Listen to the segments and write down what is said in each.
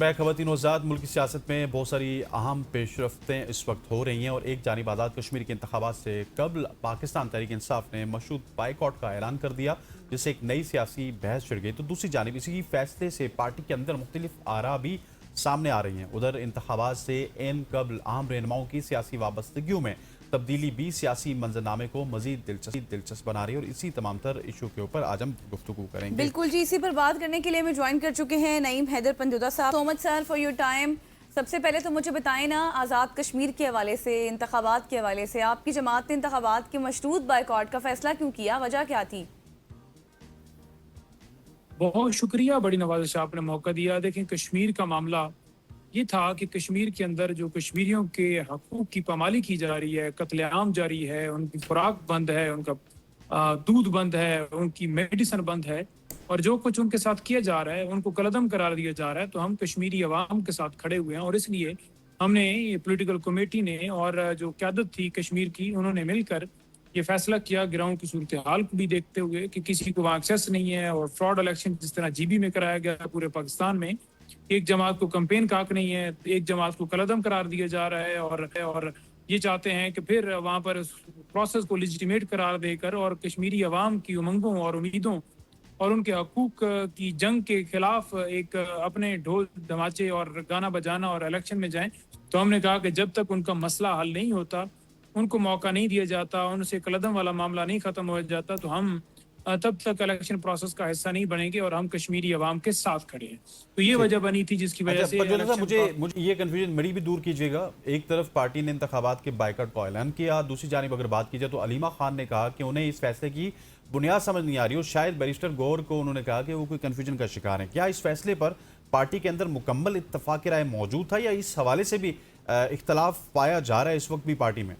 मैं ख़वातीन आज़ाद मुल्क की सियासत में बहुत सारी अहम पेशरफ्तें इस वक्त हो रही हैं और एक जानिब आज़ाद कश्मीर के इंतखाबात से कबल पाकिस्तान तहरीक इंसाफ ने मशरूत बाइकआउट का ऐलान कर दिया, जिससे एक नई सियासी बहस छिड़ गई। तो दूसरी जानिब इसी फैसले से पार्टी के अंदर मुख्तलिफ आरा भी सामने आ रही हैं। उधर इंतखाबात से एन कबल अहम रहनुमाओं की सियासी वाबस्तगियों में तब्दीली भी सियासी मंजरनामे को मजीद दिलचस्प बना रही है और इसी तमाम तर इशू के ऊपर आज हम गुफ्तगू करेंगे। बिल्कुल जी, इसी पर बात करने के लिए हमें ज्वाइन कर चुके हैं नईम हैदर पंजोदा साहब। So much sir for your time. सबसे पहले तो मुझे बताएं ना, आज़ाद कश्मीर के हवाले से, इंतखाबात के हवाले से, आपकी जमात ने इंतखाबात के मशरूत बाइकआउट का फैसला क्यों किया, वजह क्या थी? बहुत शुक्रिया, बड़ी नवाजिश आपने मौका दिया। देखें, कश्मीर का मामला ये था कि कश्मीर के अंदर जो कश्मीरियों के हकूक की पामाली की जा रही है, कत्लेआम जारी है, उनकी खुराक बंद है, उनका दूध बंद है, उनकी मेडिसिन बंद है और जो कुछ उनके साथ किया जा रहा है उनको कलदम करार दिया जा रहा है। तो हम कश्मीरी अवाम के साथ खड़े हुए हैं और इसलिए हमने ये पॉलिटिकल कमेटी ने और जो क़यादत थी कश्मीर की, उन्होंने मिलकर ये फैसला किया, ग्राउंड की सूरत हाल को भी देखते हुए कि किसी को वहाँ एक्सेस नहीं है और फ्रॉड इलेक्शन जिस तरह जीबी में कराया गया पूरे पाकिस्तान में, एक जमात को कैंपेन का हक नहीं है, एक जमात को कलदम करार दिया जा रहा है और ये चाहते हैं कि फिर वहाँ पर प्रोसेस को लेजिटिमेट करार देकर और कश्मीरी अवाम की उमंगों और उम्मीदों और उनके हकूक की जंग के खिलाफ एक अपने ढोल धमाचे और गाना बजाना और इलेक्शन में जाएं। तो हमने कहा कि जब तक उनका मसला हल नहीं होता, उनको मौका नहीं दिया जाता, उनसे कलदम वाला मामला नहीं खत्म हो जाता, तो हम तब तक इलेक्शन प्रोसेस का हिस्सा नहीं बनेंगे और हम कश्मीरी अवाम के साथ खड़े हैं। तो ये वजह बनी थी जिसकी वजह से पंजोदा साहब, मुझे ये कन्फ्यूजन मेरी भी दूर कीजिएगा। एक तरफ पार्टी ने इंतखाबात के बाइकआउट का ऐलान किया, दूसरी जानिब अगर बात की जाए तो अलीमा खान ने कहा कि उन्हें इस फैसले की बुनियाद समझ नहीं आ रही और शायद बैरिस्टर गौर को उन्होंने कहा कि वो कोई कन्फ्यूजन का शिकार है। क्या इस फैसले पर पार्टी के अंदर मुकम्मल इत्तफाक राय मौजूद था या इस हवाले से भी इख्तलाफ पाया जा रहा है इस वक्त भी पार्टी में?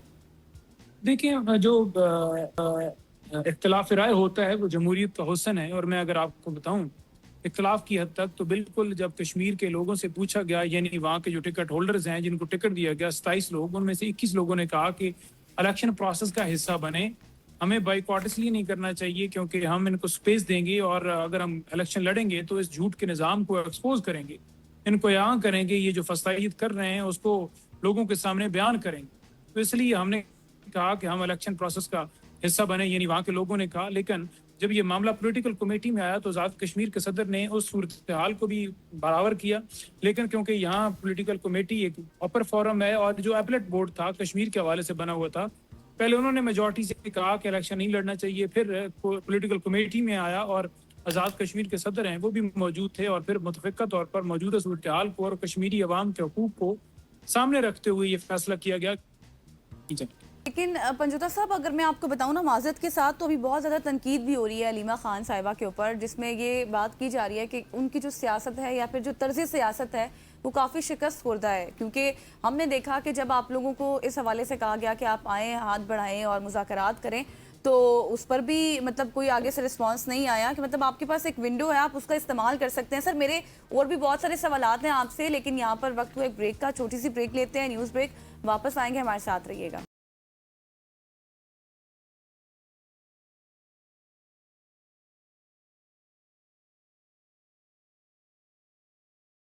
देखिए, जो इख्तलाफ राय होता है वो जमहूरियत का हुस्न है और मैं अगर आपको बताऊं इख्तलाफ की हद तक, तो बिल्कुल जब कश्मीर के लोगों से पूछा गया, यानी वहाँ के जो टिकट होल्डर्स हैं जिनको टिकट दिया गया 27 लोग, उनमें से 21 लोगों ने कहा कि इलेक्शन प्रोसेस का हिस्सा बने, हमें बाइकआउट इसलिए नहीं करना चाहिए क्योंकि हम इनको स्पेस देंगे और अगर हम इलेक्शन लड़ेंगे तो इस झूठ के निज़ाम को एक्सपोज करेंगे, इनको यहाँ करेंगे, ये जो फसाइद कर रहे हैं उसको लोगों के सामने बयान करेंगे। तो इसलिए हमने कहा कि हम इलेक्शन प्रोसेस का हिस्सा बने, यानी वहाँ के लोगों ने कहा। लेकिन जब ये मामला पॉलिटिकल कमेटी में आया तो आज़ाद कश्मीर के सदर ने उस सूरत हाल को भी बराबर किया, लेकिन क्योंकि यहाँ पॉलिटिकल कमेटी एक अपर फोरम है और जो एपलेट बोर्ड था कश्मीर के हवाले से बना हुआ था, पहले उन्होंने मेजॉरिटी से कहा कि इलेक्शन नहीं लड़ना चाहिए, फिर पॉलिटिकल कमेटी में आया और आज़ाद कश्मीर के सदर हैं वो भी मौजूद थे और फिर मुतफ़िक़ा तौर पर मौजूदा सूरत हाल को और कश्मीरी अवाम के हकूक़ को सामने रखते हुए ये फैसला किया गया। लेकिन पंजोदा साहब, अगर मैं आपको बताऊं ना माज़रत के साथ, तो अभी बहुत ज़्यादा तनकीद भी हो रही है अलीमा खान साहिबा के ऊपर, जिसमें ये बात की जा रही है कि उनकी जो सियासत है या फिर जो तर्ज सियासत है वो काफ़ी शिकस्त खुर्दा है। क्योंकि हमने देखा कि जब आप लोगों को इस हवाले से कहा गया कि आप आएँ, हाथ बढ़ाएं और मुज़ाकरात करें, तो उस पर भी मतलब कोई आगे से रिस्पॉन्स नहीं आया कि मतलब आपके पास एक विंडो है, आप उसका इस्तेमाल कर सकते हैं। सर, मेरे और भी बहुत सारे सवालात हैं आपसे, लेकिन यहाँ पर वक्त हुआ एक ब्रेक का, छोटी सी ब्रेक लेते हैं, न्यूज़ ब्रेक। वापस आएंगे, हमारे साथ रहिएगा।